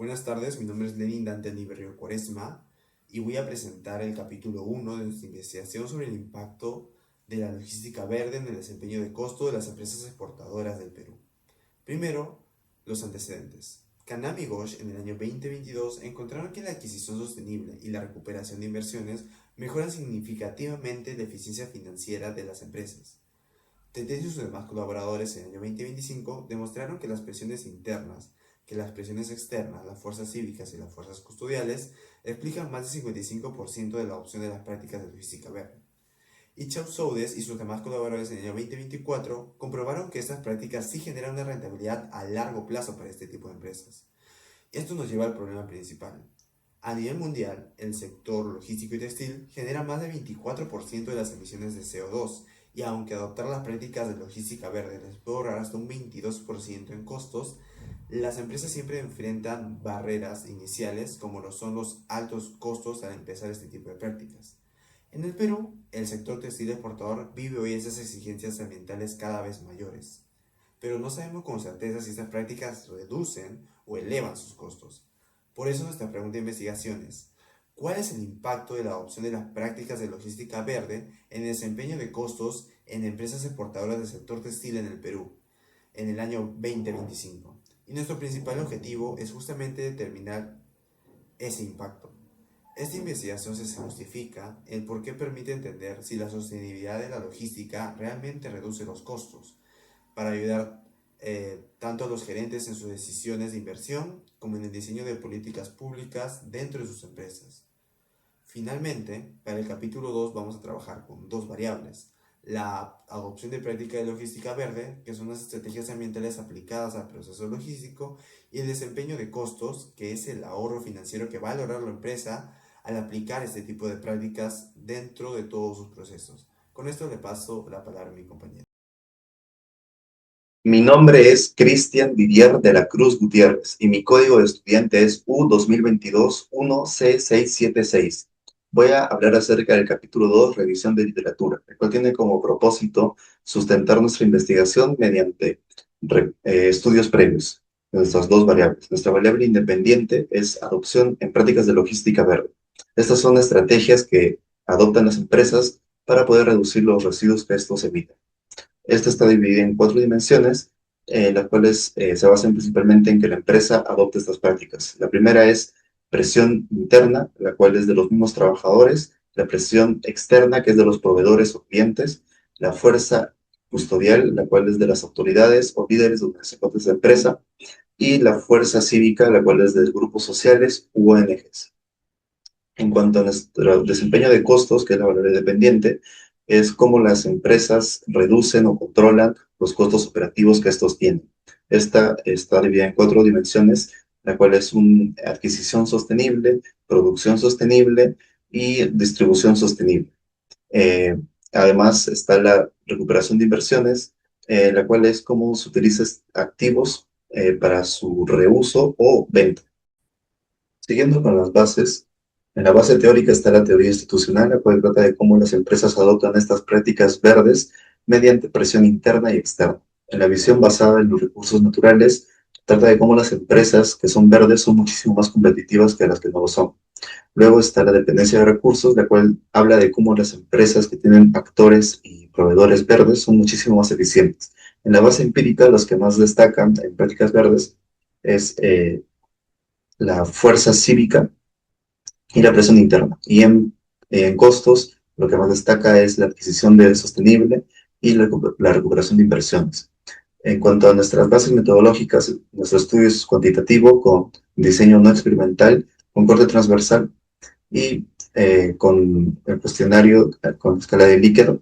Buenas tardes, mi nombre es Lenin Dante Liberio Cuaresma y voy a presentar el capítulo 1 de nuestra investigación sobre el impacto de la logística verde en el desempeño de costo de las empresas exportadoras del Perú. Primero, los antecedentes. Canam y Gosh en el año 2022 encontraron que la adquisición sostenible y la recuperación de inversiones mejoran significativamente la eficiencia financiera de las empresas. Tetes y sus demás colaboradores en el año 2025 demostraron que las presiones internas, que las presiones externas, las fuerzas cívicas y las fuerzas custodiales explican más del 55% de la adopción de las prácticas de logística verde. Y Chau Soudes y sus demás colaboradores en el año 2024 comprobaron que estas prácticas sí generan una rentabilidad a largo plazo para este tipo de empresas. Esto nos lleva al problema principal. A nivel mundial, el sector logístico y textil genera más del 24% de las emisiones de CO2 y aunque adoptar las prácticas de logística verde les puede ahorrar hasta un 22% en costos, las empresas siempre enfrentan barreras iniciales como lo son los altos costos al empezar este tipo de prácticas. En el Perú, el sector textil exportador vive hoy esas exigencias ambientales cada vez mayores, pero no sabemos con certeza si estas prácticas reducen o elevan sus costos. Por eso nuestra pregunta de investigación es, ¿cuál es el impacto de la adopción de las prácticas de logística verde en el desempeño de costos en empresas exportadoras del sector textil en el Perú en el año 2025? Y nuestro principal objetivo es justamente determinar ese impacto. Esta investigación se justifica el por qué permite entender si la sostenibilidad de la logística realmente reduce los costos, para ayudar tanto a los gerentes en sus decisiones de inversión como en el diseño de políticas públicas dentro de sus empresas. Finalmente, para el capítulo 2 vamos a trabajar con dos variables. La adopción de prácticas de logística verde, que son las estrategias ambientales aplicadas al proceso logístico, y el desempeño de costos, que es el ahorro financiero que va a lograr la empresa al aplicar este tipo de prácticas dentro de todos sus procesos. Con esto le paso la palabra a mi compañero. Mi nombre es Cristian Didier de la Cruz Gutiérrez y mi código de estudiante es U2022-1C676. Voy a hablar acerca del capítulo 2, revisión de literatura, el cual tiene como propósito sustentar nuestra investigación mediante estudios previos de nuestras dos variables. Nuestra variable independiente es adopción en prácticas de logística verde. Estas son estrategias que adoptan las empresas para poder reducir los residuos que estos emiten. Esta está dividida en cuatro dimensiones, las cuales se basan principalmente en que la empresa adopte estas prácticas. La primera es presión interna, la cual es de los mismos trabajadores, la presión externa, que es de los proveedores o clientes, la fuerza custodial, la cual es de las autoridades o líderes de organizaciones de empresa, y la fuerza cívica, la cual es de grupos sociales u ONGs. En cuanto a nuestro desempeño de costos, que es la variable dependiente, es cómo las empresas reducen o controlan los costos operativos que estos tienen. Esta está dividida en cuatro dimensiones, la cual es una adquisición sostenible, producción sostenible y distribución sostenible. Eh, Además está la recuperación de inversiones, la cual es cómo se utilizan activos para su reuso o venta. Siguiendo con las bases, en la base teórica está la teoría institucional, la cual trata de cómo las empresas adoptan estas prácticas verdes mediante presión interna y externa. En la visión basada en los recursos naturales, trata de cómo las empresas que son verdes son muchísimo más competitivas que las que no lo son. Luego está la dependencia de recursos, la cual habla de cómo las empresas que tienen actores y proveedores verdes son muchísimo más eficientes. En la base empírica, los que más destacan en prácticas verdes es la fuerza cívica y la presión interna. Y en costos, lo que más destaca es la adquisición de sostenible y la recuperación de inversiones. En cuanto a nuestras bases metodológicas, nuestro estudio es cuantitativo con diseño no experimental, con corte transversal y con el cuestionario con escala de Likert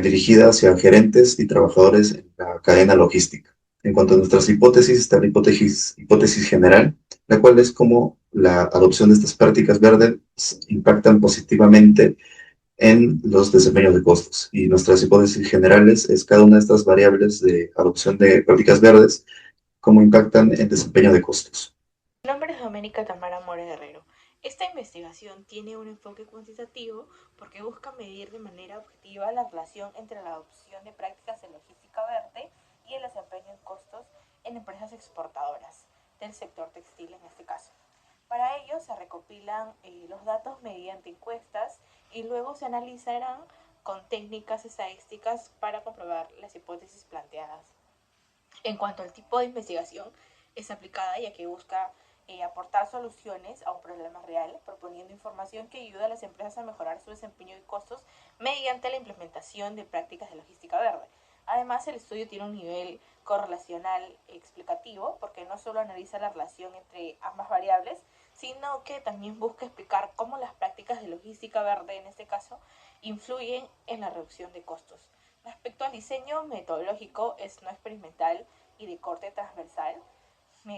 dirigida hacia gerentes y trabajadores en la cadena logística. En cuanto a nuestras hipótesis, está la hipótesis general, la cual es cómo la adopción de estas prácticas verdes impactan positivamente en los desempeños de costos. Y nuestras hipótesis generales es cada una de estas variables de adopción de prácticas verdes, cómo impactan en desempeño de costos. Mi nombre es Doménica Tamara More Guerrero. Esta investigación tiene un enfoque cuantitativo porque busca medir de manera objetiva la relación entre la adopción de prácticas de logística verde y el desempeño en costos en empresas exportadoras. del sector textil en este caso. Para ello se recopilan los datos mediante encuestas y luego se analizarán con técnicas estadísticas para comprobar las hipótesis planteadas. En cuanto al tipo de investigación, es aplicada ya que busca aportar soluciones a un problema real, proponiendo información que ayuda a las empresas a mejorar su desempeño y costos mediante la implementación de prácticas de logística verde. Además, el estudio tiene un nivel correlacional explicativo porque no solo analiza la relación entre ambas variables, sino que también busca explicar cómo las prácticas de logística verde, en este caso, influyen en la reducción de costos. Respecto al diseño metodológico, es no experimental y de corte transversal,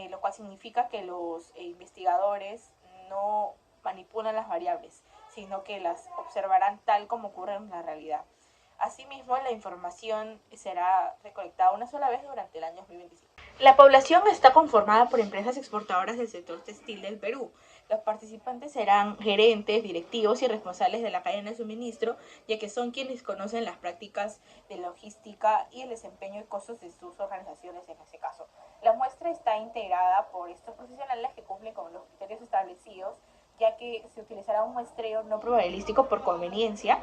lo cual significa que los investigadores no manipulan las variables, sino que las observarán tal como ocurre en la realidad. Asimismo, la información será recolectada una sola vez durante el año 2025. La población está conformada por empresas exportadoras del sector textil del Perú. Los participantes serán gerentes, directivos y responsables de la cadena de suministro, ya que son quienes conocen las prácticas de logística y el desempeño y costos de sus organizaciones en este caso. La muestra está integrada por estos profesionales que cumplen con los criterios establecidos, ya que se utilizará un muestreo no probabilístico por conveniencia,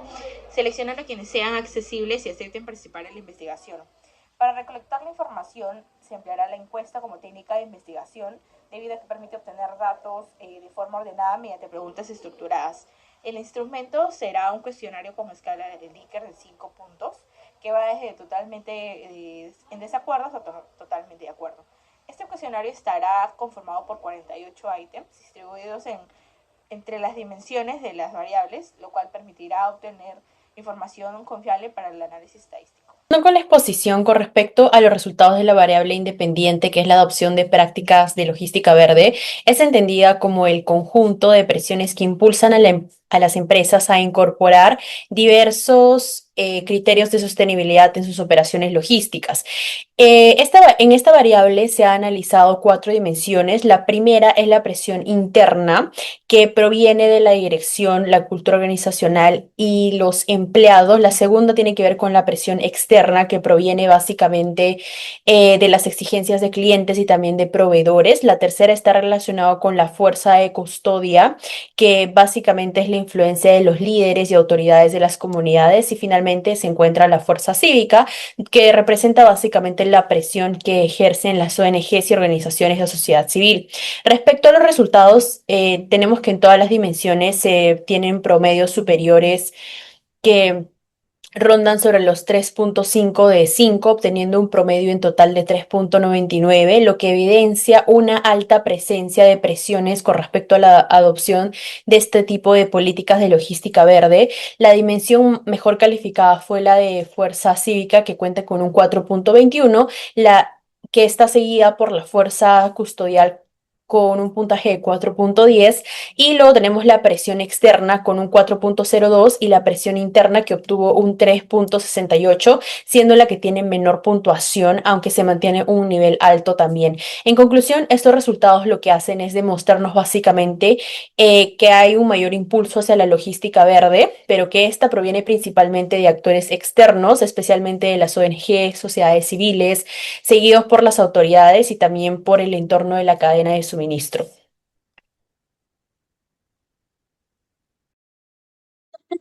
seleccionando a quienes sean accesibles y acepten participar en la investigación. Para recolectar la información se empleará la encuesta como técnica de investigación, debido a que permite obtener datos de forma ordenada mediante preguntas estructuradas. El instrumento será un cuestionario con escala de Likert de 5 puntos, que va desde totalmente en desacuerdo hasta totalmente de acuerdo. Este cuestionario estará conformado por 48 ítems distribuidos entre las dimensiones de las variables, lo cual permitirá obtener información confiable para el análisis estadístico. Con la exposición con respecto a los resultados de la variable independiente, que es la adopción de prácticas de logística verde, es entendida como el conjunto de presiones que impulsan a las empresas a incorporar diversos criterios de sostenibilidad en sus operaciones logísticas. En esta variable se ha analizado 4 dimensiones. La primera es la presión interna, que proviene de la dirección, la cultura organizacional y los empleados. La segunda tiene que ver con la presión externa, que proviene básicamente de las exigencias de clientes y también de proveedores. La tercera está relacionada con la fuerza de custodia, que básicamente es la influencia de los líderes y autoridades de las comunidades. Y finalmente se encuentra la fuerza cívica, que representa básicamente la presión que ejercen las ONGs y organizaciones de sociedad civil. Respecto a los resultados, tenemos que en todas las dimensiones se tienen promedios superiores que rondan sobre los 3.5 de 5, obteniendo un promedio en total de 3.99, lo que evidencia una alta presencia de presiones con respecto a la adopción de este tipo de políticas de logística verde. La dimensión mejor calificada fue la de fuerza cívica, que cuenta con un 4.21, que está seguida por la fuerza custodial con un puntaje de 4.10, y luego tenemos la presión externa con un 4.02 y la presión interna, que obtuvo un 3.68, siendo la que tiene menor puntuación, aunque se mantiene un nivel alto también. En conclusión, estos resultados lo que hacen es demostrarnos básicamente que hay un mayor impulso hacia la logística verde, pero que esta proviene principalmente de actores externos, especialmente de las ONG, sociedades civiles, seguidos por las autoridades y también por el entorno de la cadena de suministro.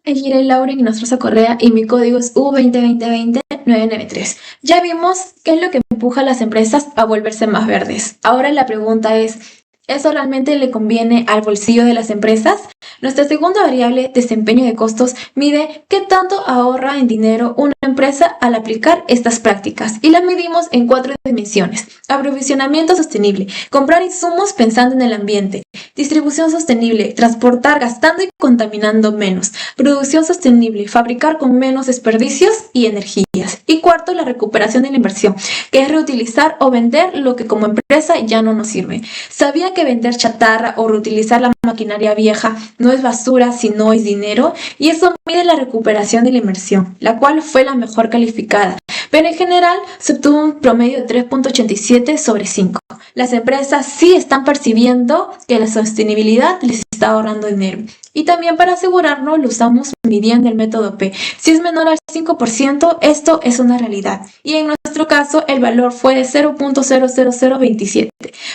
Es Girey Lauren Nostroza Correa y mi código es U202020-993. Ya vimos qué es lo que empuja a las empresas a volverse más verdes. Ahora la pregunta es, ¿eso realmente le conviene al bolsillo de las empresas? Nuestra segunda variable, desempeño de costos, mide qué tanto ahorra en dinero una empresa al aplicar estas prácticas, y la medimos en 4 dimensiones: aprovisionamiento sostenible, comprar insumos pensando en el ambiente; distribución sostenible, transportar gastando y contaminando menos; producción sostenible, fabricar con menos desperdicios y energías; y cuarto, la recuperación de la inversión, que es reutilizar o vender lo que como empresa ya no nos sirve. ¿Sabía que vender chatarra o reutilizar la maquinaria vieja no es basura, sino es dinero? Y eso mide la recuperación de la inversión, la cual fue la mejor calificada, pero en general se obtuvo un promedio de 3.87 sobre 5. Las empresas sí están percibiendo que la sostenibilidad les está ahorrando dinero. Y también para asegurarnos lo usamos midiendo el método P. Si es menor al 5%, esto es una realidad. Y en nuestro caso, el valor fue de 0.00027,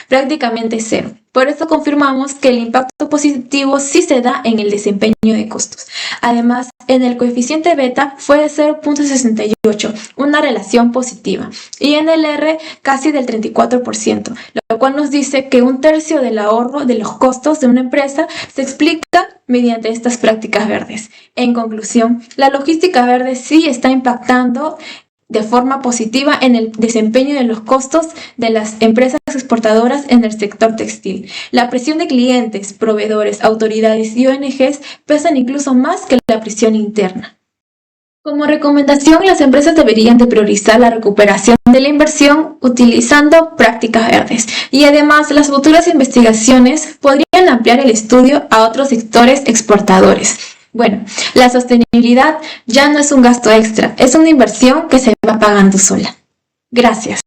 prácticamente cero. Por eso confirmamos que el impacto positivo sí se da en el desempeño de costos. Además, en el coeficiente beta fue de 0.68, una relación positiva. Y en el R casi del 34%, lo cual nos dice que un tercio del ahorro de los costos de una empresa se explica mediante estas prácticas verdes. En conclusión, la logística verde sí está impactando de forma positiva en el desempeño de los costos de las empresas exportadoras en el sector textil. La presión de clientes, proveedores, autoridades y ONGs pesan incluso más que la presión interna. Como recomendación, las empresas deberían de priorizar la recuperación de la inversión utilizando prácticas verdes. Y además, las futuras investigaciones podrían ampliar el estudio a otros sectores exportadores. Bueno, la sostenibilidad ya no es un gasto extra, es una inversión que se va pagando sola. Gracias.